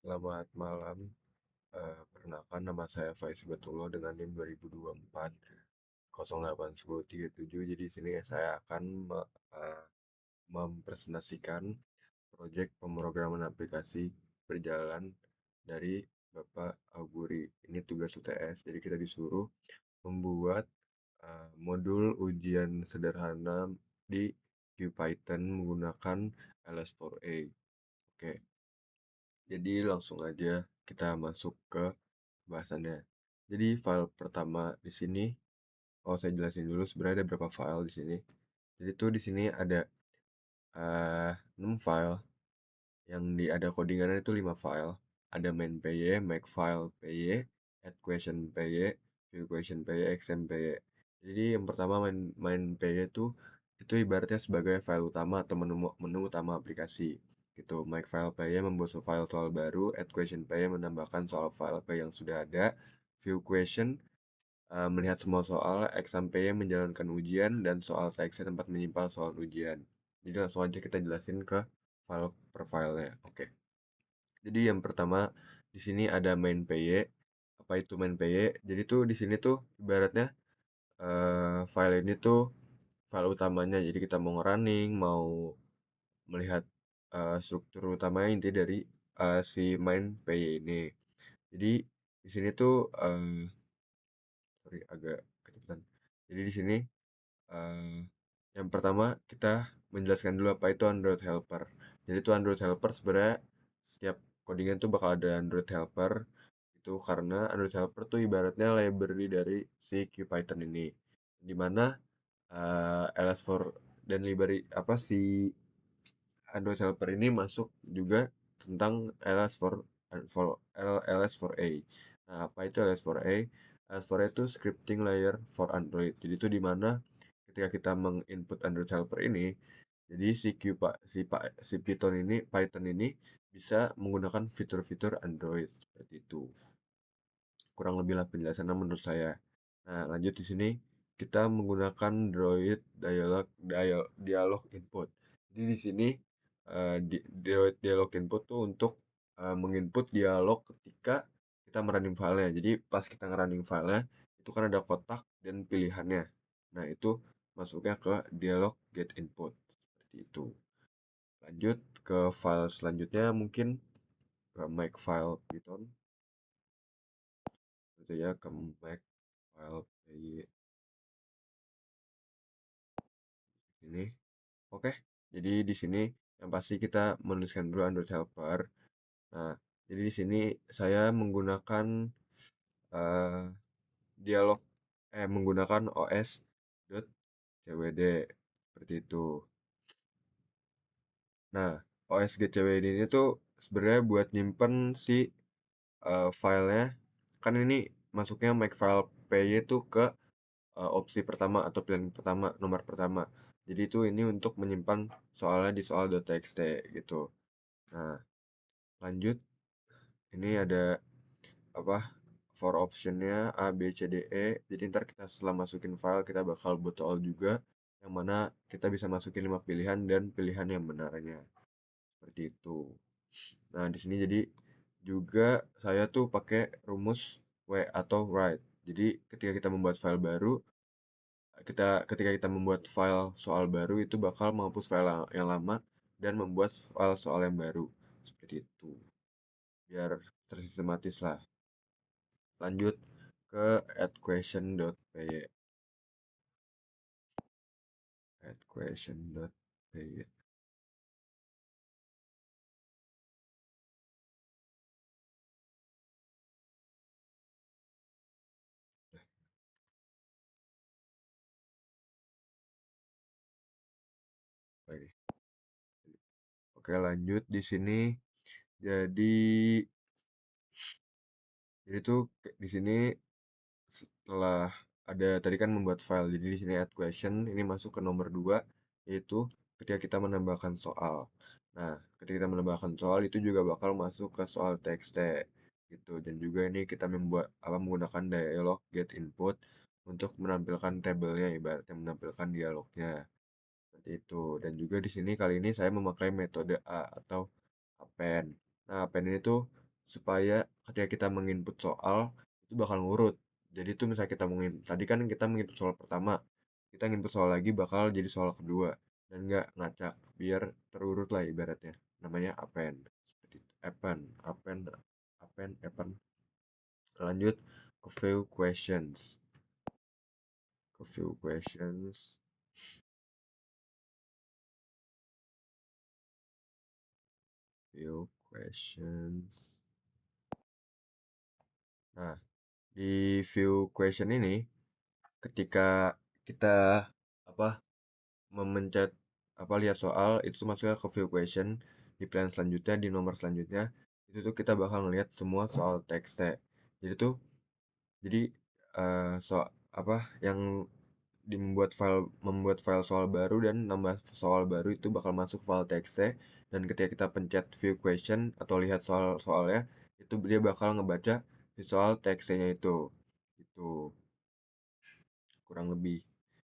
Selamat malam. Perkenalkan nama saya Faiz Batullah dengan NIM 2024 081037. Jadi di sini saya akan mempresentasikan proyek pemrograman aplikasi berjalan dari Bapak Auguri. Ini tugas UTS. Jadi kita disuruh membuat modul ujian sederhana di QPython menggunakan LS4A. Oke, jadi langsung aja kita masuk ke bahasannya. Jadi file pertama di sini, saya jelasin dulu sebenarnya ada berapa file di sini. Jadi tuh di sini ada 6 file yang ada codingannya itu 5 file. Ada main.py, makefile.py, addQuestion.py, viewQuestion.py, xml.py. Jadi yang pertama main.py itu ibaratnya sebagai file utama atau menu utama aplikasi gitu. Makefile.py membuat file soal baru, addQuestion.py menambahkan soal file yang sudah ada, viewQuestion melihat semua soal, XMPY menjalankan ujian, dan soal TXT tempat menyimpan soal ujian. Jadi langsung aja kita jelasin ke file per filenya. Oke. Jadi yang pertama di sini ada main.py. Apa itu main.py? Jadi tuh di sini tuh ibaratnya file ini tuh file utamanya. Jadi kita mau running, mau melihat struktur utamanya inti dari si main.py ini. Jadi di sini tuh sorry agak kecepatan. Jadi di sini Eh, yang pertama kita menjelaskan dulu apa itu Android Helper. Jadi itu Android Helper sebenarnya setiap codingan tuh bakal ada Android Helper itu karena Android Helper tuh ibaratnya library dari si QPython ini. Dimana LS4 dan library apa si Android Helper ini masuk juga tentang LS4A. Nah, apa itu LS4A? LS4A itu scripting layer for Android. Jadi itu di mana ketika kita menginput Android Helper ini, jadi si Python ini bisa menggunakan fitur-fitur Android seperti itu. Kurang lebih lah penjelasannya menurut saya. Nah, lanjut di sini kita menggunakan Droid dialog input. Jadi di sini Droid dialog input tuh untuk menginput dialog ketika kita merunning filenya. Jadi pas kita ngerunning filenya itu kan ada kotak dan pilihannya. Nah, itu masuknya ke dialog get input seperti itu. Lanjut ke file selanjutnya mungkin ke makefile Python gitu ya, ke makefile ini. Oke, jadi di sini yang pasti kita menuliskan dulu Android Helper. Nah, jadi di sini saya menggunakan eh, dialog menggunakan os.cwd seperti itu. Nah, os.cwd ini tuh sebenarnya buat nyimpen si filenya. Kan ini masuknya makefile py itu ke opsi pertama atau pilihan pertama, nomor pertama. Jadi itu ini untuk menyimpan soalnya di soal.txt gitu. Nah, lanjut. Ini ada apa? For optionnya A, B, C, D, E. Jadi ntar kita setelah masukin file kita bakal buat soal juga yang mana kita bisa masukin 5 pilihan dan pilihan yang benarnya. Seperti itu. Nah, di sini jadi juga saya tuh pakai rumus W atau write. Jadi ketika kita membuat file baru, ketika kita membuat file soal baru itu bakal menghapus file yang lama dan membuat file soal yang baru. Seperti itu. Biar tersistematis lah. Lanjut ke addQuestion.py. addQuestion.py. Oke, oke lanjut di sini. Jadi tuh di sini setelah ada tadi kan membuat file. Jadi di sini add question ini masuk ke nomor 2 yaitu ketika kita menambahkan soal. Nah, ketika kita menambahkan soal itu juga bakal masuk ke soal txt gitu. Dan juga ini kita menggunakan dialog get input untuk menampilkan tabelnya ibaratnya menampilkan dialognya. Seperti itu. Dan juga di sini kali ini saya memakai metode A atau append. Nah, append ini tuh supaya ketika kita menginput soal itu bakal ngurut. Jadi itu misalnya kita tadi kan kita menginput soal pertama, kita nginput soal lagi bakal jadi soal kedua dan nggak ngacak, biar terurut lah ibaratnya. Namanya append. Seperti itu. Append. Lanjut ke few questions. Ke few questions. Few questions. Nah, di view question ini ketika kita apa memencet lihat soal itu masuknya ke view question di pilihan selanjutnya di nomor selanjutnya itu tuh kita bakal ngelihat semua soal teksnya. Jadi so apa yang membuat file soal baru dan nambah soal baru itu bakal masuk file teksnya, dan ketika kita pencet view question atau lihat soalnya itu dia bakal ngebaca di soal teksnya itu kurang lebih.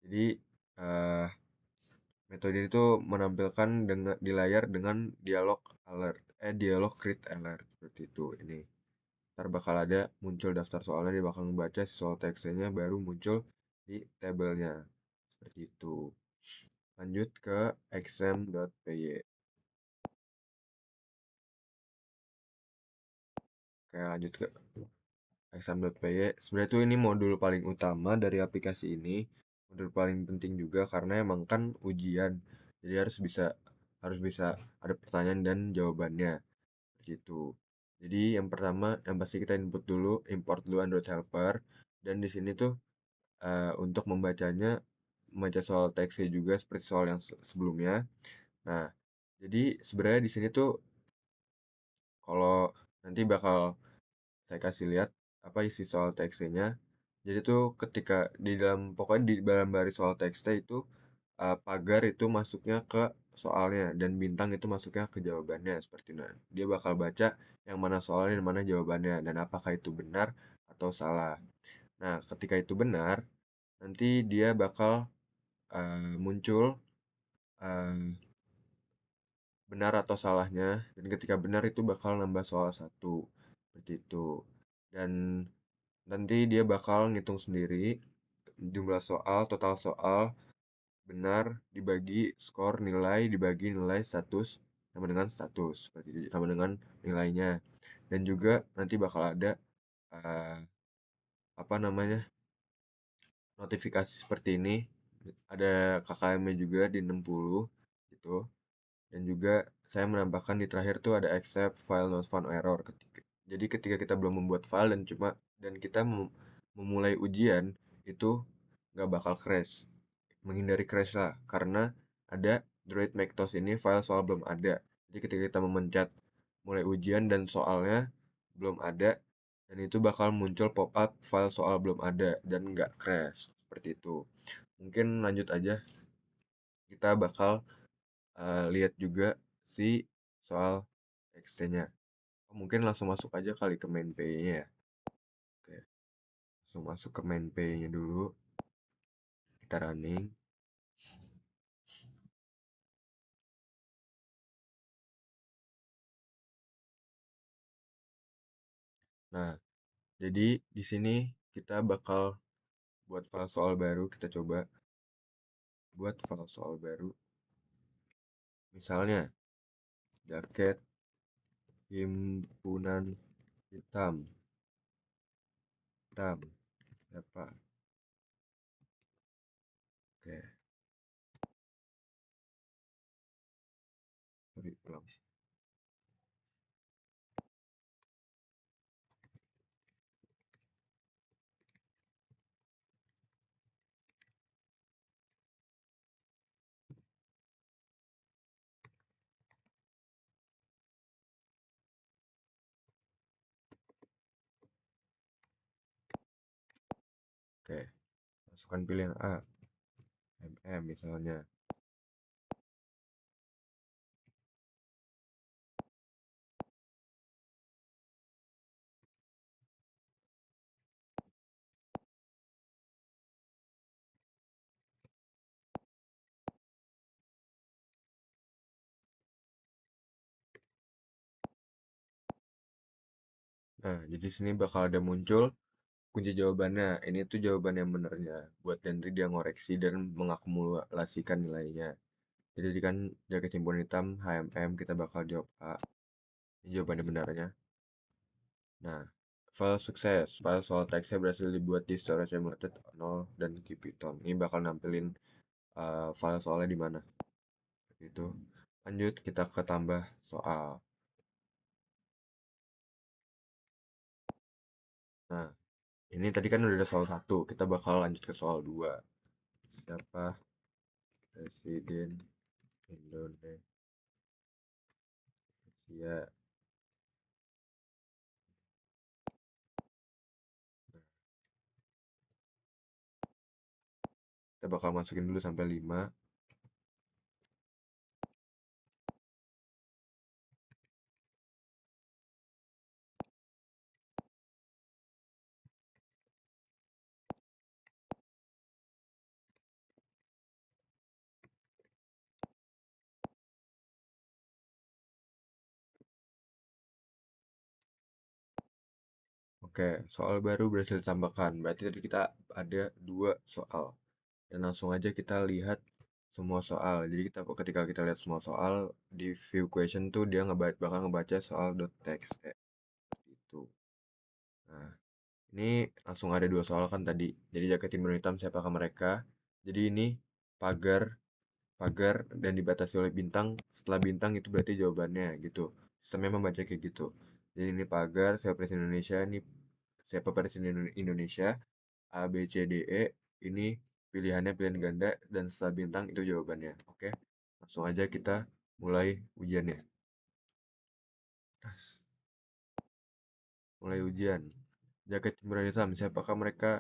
Jadi eh, metode itu menampilkan di layar dengan dialog create alert seperti itu. Ini ntar bakal ada muncul daftar soalnya, dia bakal membaca si soal teksnya baru muncul di tabelnya seperti itu. Lanjut ke exam.py. Kayak lanjut ke exam.py. Sebenarnya tuh ini modul paling utama dari aplikasi ini, modul paling penting juga karena emang kan ujian. Jadi harus bisa ada pertanyaan dan jawabannya gitu. Jadi yang pertama yang pasti kita import dulu Android Helper, dan di sini tuh untuk membaca soal teksnya juga seperti soal yang sebelumnya. Nah, jadi sebenarnya di sini tuh kalau nanti bakal saya kasih lihat apa isi soal teksnya. Jadi tuh ketika pokoknya di dalam baris soal teksnya itu pagar itu masuknya ke soalnya dan bintang itu masuknya ke jawabannya seperti itu. Nah, dia bakal baca yang mana soalnya dan mana jawabannya dan apakah itu benar atau salah. Nah, ketika itu benar, nanti dia bakal muncul eh, benar atau salahnya, dan ketika benar itu bakal nambah soal satu seperti itu. Dan nanti dia bakal ngitung sendiri jumlah soal, total soal, benar dibagi skor nilai dibagi nilai status sama dengan status seperti itu, sama dengan nilainya. Dan juga nanti bakal ada eh, apa namanya notifikasi seperti ini, ada KKM-nya juga di 60 gitu. Dan juga saya menambahkan di terakhir tuh ada accept file not found error. Jadi ketika kita belum membuat file dan kita memulai ujian itu nggak bakal crash, menghindari crash lah karena ada Droid Mactos ini file soal belum ada. Jadi ketika kita memencet mulai ujian dan soalnya belum ada, dan itu bakal muncul pop up file soal belum ada dan nggak crash seperti itu. Mungkin lanjut aja, kita bakal lihat juga si soal XT-nya. Mungkin langsung masuk aja kali ke main pay-nya ya. Oke, langsung masuk ke main pay-nya dulu. Kita running. Nah, jadi di sini kita bakal buat file soal baru. Kita coba buat file soal baru. Misalnya, jaket himpunan hitam. Hitam. Apa? Oke, sorry, ulang. Oke, masukkan pilihan A. Misalnya. Nah, jadi sini bakal ada muncul kunci jawabannya. Ini tuh jawaban yang benernya. Buat nanti dia ngoreksi dan mengakumulasikan nilainya. Jadi kan jaket timbunan hitam HMM kita bakal jawab A. Ini jawabannya benarnya. Nah, file sukses. File soal teksnya berhasil dibuat di storage emulated 0 dan Python. Ini bakal nampilin file soalnya di mana. Itu. Lanjut kita ke tambah soal. Nah, ini tadi kan udah ada soal satu. Kita bakal lanjut ke soal 2. Siapa presiden Indonesia? Kita bakal masukin dulu sampai 5. Oke, soal baru berhasil ditambahkan. Berarti tadi kita ada 2 soal. Dan langsung aja kita lihat semua soal. Jadi ketika kita lihat semua soal di view question tuh dia bakal ngebaca soal .txt itu. Nah, ini langsung ada 2 soal kan tadi. Jadi jaket timur hitam siapakah mereka? Jadi ini pagar, pagar dan dibatasi oleh bintang. Setelah bintang itu berarti jawabannya gitu. Sistemnya membaca kayak gitu. Jadi ini pagar, siapa presiden Indonesia, ini siapa presiden Indonesia, A, B, C, D, E, ini pilihannya pilihan ganda, dan setelah bintang itu jawabannya. Oke, langsung aja kita mulai ujiannya. Mulai ujian. Jaket timbunan hitam, siapakah mereka?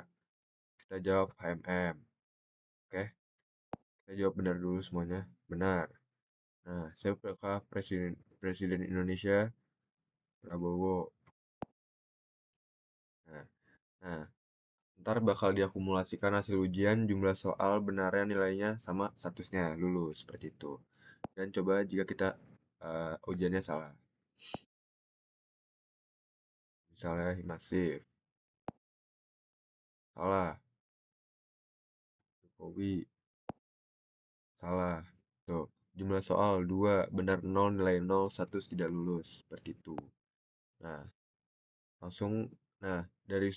Kita jawab HMM. Oke, kita jawab benar dulu semuanya. Benar. Nah, siapakah presiden presiden Indonesia? Prabowo. Nah, nah, ntar bakal diakumulasikan hasil ujian, jumlah soal benarnya nilainya sama statusnya lulus seperti itu. Dan coba jika kita ujiannya salah. Misalnya masif, salah. Jokowi, salah. Tuh, jumlah soal 2 benar 0 nilai 0 status tidak lulus. Seperti itu. Nah, langsung, nah, dari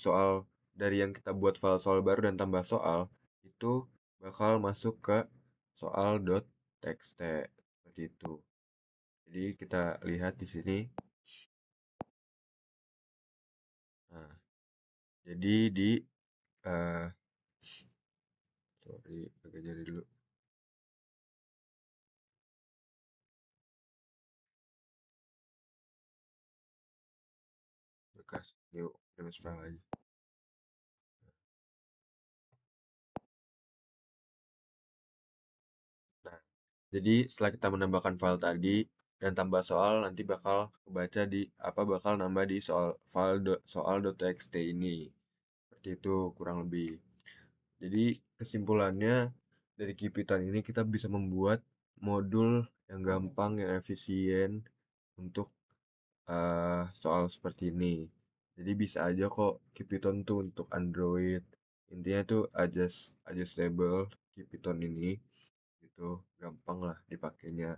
yang kita buat file soal baru dan tambah soal, itu bakal masuk ke soal .txt. Seperti itu. Jadi kita lihat di sini. Nah, jadi di eh sorry, pakai jari dulu. Bekas, yuk, damage file aja. Nah, jadi setelah kita menambahkan file tadi dan tambah soal nanti bakal kebaca di bakal nambah di soal.txt ini. Seperti itu kurang lebih. Jadi kesimpulannya dari Kipitan ini kita bisa membuat modul yang gampang, yang efisien untuk soal seperti ini. Jadi bisa aja kok Kipiton tuh untuk Android. Intinya tuh adjustable Kipiton ini gitu, gampang lah dipakainya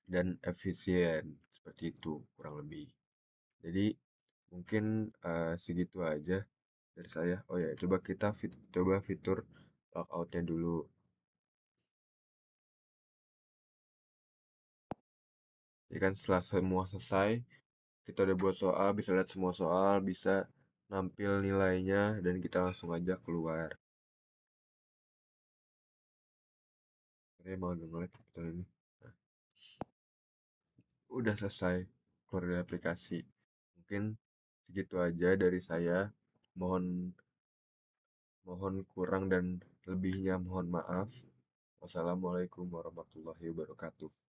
dan efisien seperti itu kurang lebih. Jadi mungkin segitu aja dari saya. Oh ya, coba kita coba fitur logoutnya dulu. Jadi kan setelah semua selesai, kita udah buat soal, bisa lihat semua soal, bisa nampil nilainya, dan kita langsung aja keluar. Ini emang agak ngelag fitur ini. Nah, udah selesai keluar dari aplikasi. Mungkin segitu aja dari saya. Mohon mohon kurang dan lebihnya mohon maaf. Wassalamualaikum warahmatullahi wabarakatuh.